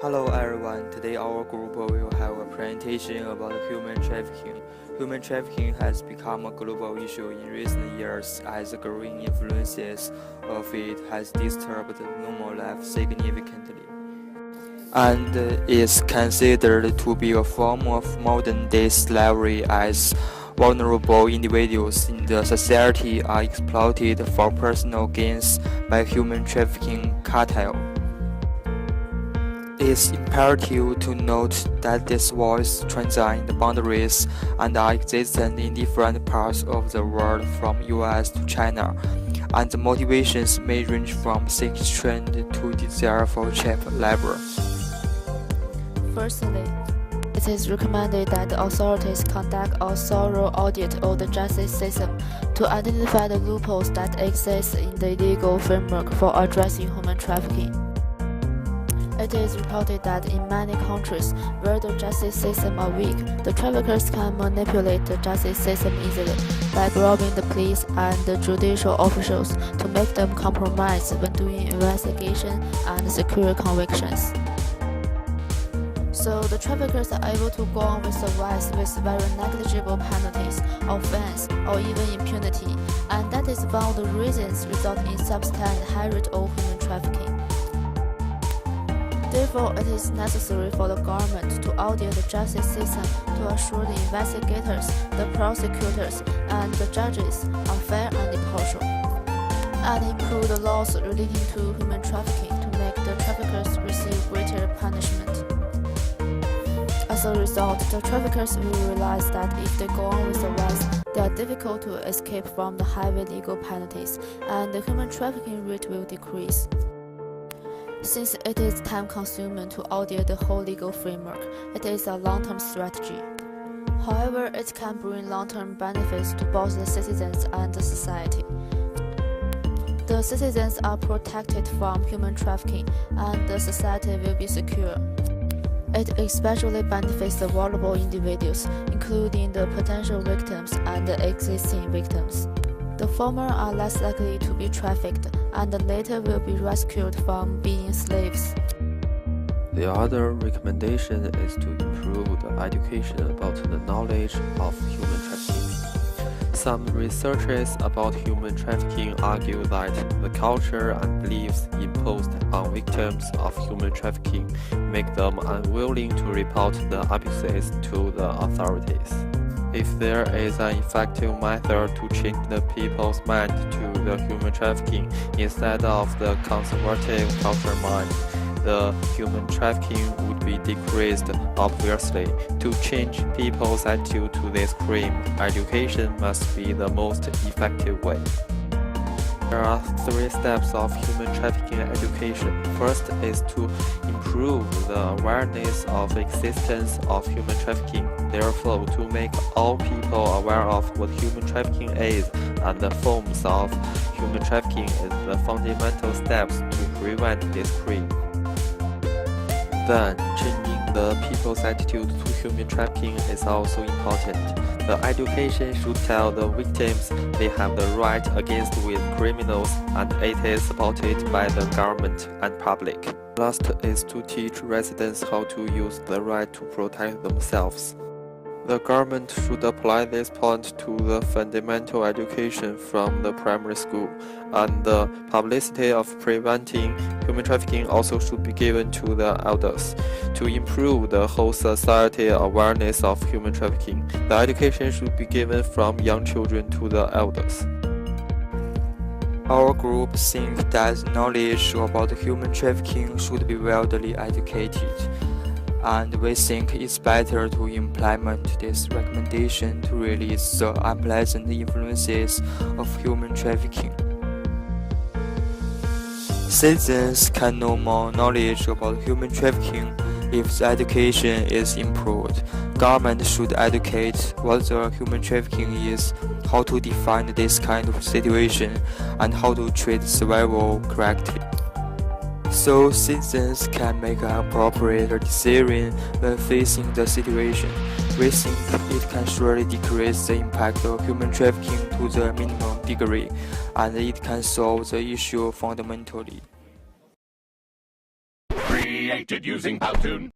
Hello everyone, today our group will have a presentation about human trafficking. Human trafficking has become a global issue in recent years as the growing influences of it has disturbed normal life significantly, and is considered to be a form of modern-day slavery as vulnerable individuals in the society are exploited for personal gains by human trafficking cartel. It's imperative to note that these wars transcend boundaries and are existent in different parts of the world from US to China, and the motivations may range from sex trend to desire for cheap labor. Firstly, it is recommended that the authorities conduct a thorough audit of the justice system to identify the loopholes that exist in the legal framework for addressing human trafficking. It is reported that in many countries where the justice system are weak, the traffickers can manipulate the justice system easily by bribing the police and the judicial officials to make them compromise when doing investigation and secure convictions. So the traffickers are able to go on with the rise with very negligible penalties or fines or even impunity, and that is one of the reasons resulting in substandard high rate of human trafficking. Therefore, it is necessary for the government to audit the justice system to assure the investigators, the prosecutors, and the judges are fair and impartial, and improve the laws relating to human trafficking to make the traffickers receive greater punishment. As a result, the traffickers will realize that if they go on with the rise, they are difficult to escape from the heavy legal penalties, and the human trafficking rate will decrease. Since it is time-consuming to audit the whole legal framework, it is a long-term strategy. However, it can bring long-term benefits to both the citizens and the society. The citizens are protected from human trafficking, and the society will be secure. It especially benefits the vulnerable individuals, including the potential victims and the existing victims. The former are less likely to be trafficked, and the latter will be rescued from being slaves. The other recommendation is to improve the education about the knowledge of human trafficking. Some researchers about human trafficking argue that the culture and beliefs imposed on victims of human trafficking make them unwilling to report the abuses to the authorities. If there is an effective method to change the people's mind to the human trafficking instead of the conservative culture mind, the human trafficking would be decreased. Obviously, to change people's attitude to this crime, education must be the most effective way. There are 3 steps of human trafficking education. First is to improve the awareness of existence of human trafficking. Therefore, to make all people aware of what human trafficking is and the forms of human trafficking is the fundamental steps to prevent this crime. Then, changing the people's attitude to human trafficking is also important. The education should tell the victims they have the right against with criminals, and it is supported by the government and public. Last is to teach residents how to use the right to protect themselves. The government should apply this point to the fundamental education from the primary school, and the publicity of preventing human trafficking also should be given to the elders. To improve the whole society awareness of human trafficking, the education should be given from young children to the elders. Our group thinks that knowledge about human trafficking should be widely educated, and we think it's better to implement this recommendation to release the unpleasant influences of human trafficking. Citizens can know more knowledge about human trafficking if the education is improved. Government should educate what the human trafficking is, how to define this kind of situation, and how to treat survival correctly, so citizens can make an appropriate decision when facing the situation. We think it can surely decrease the impact of human trafficking to the minimum degree, and it can solve the issue fundamentally. created using Powtoon.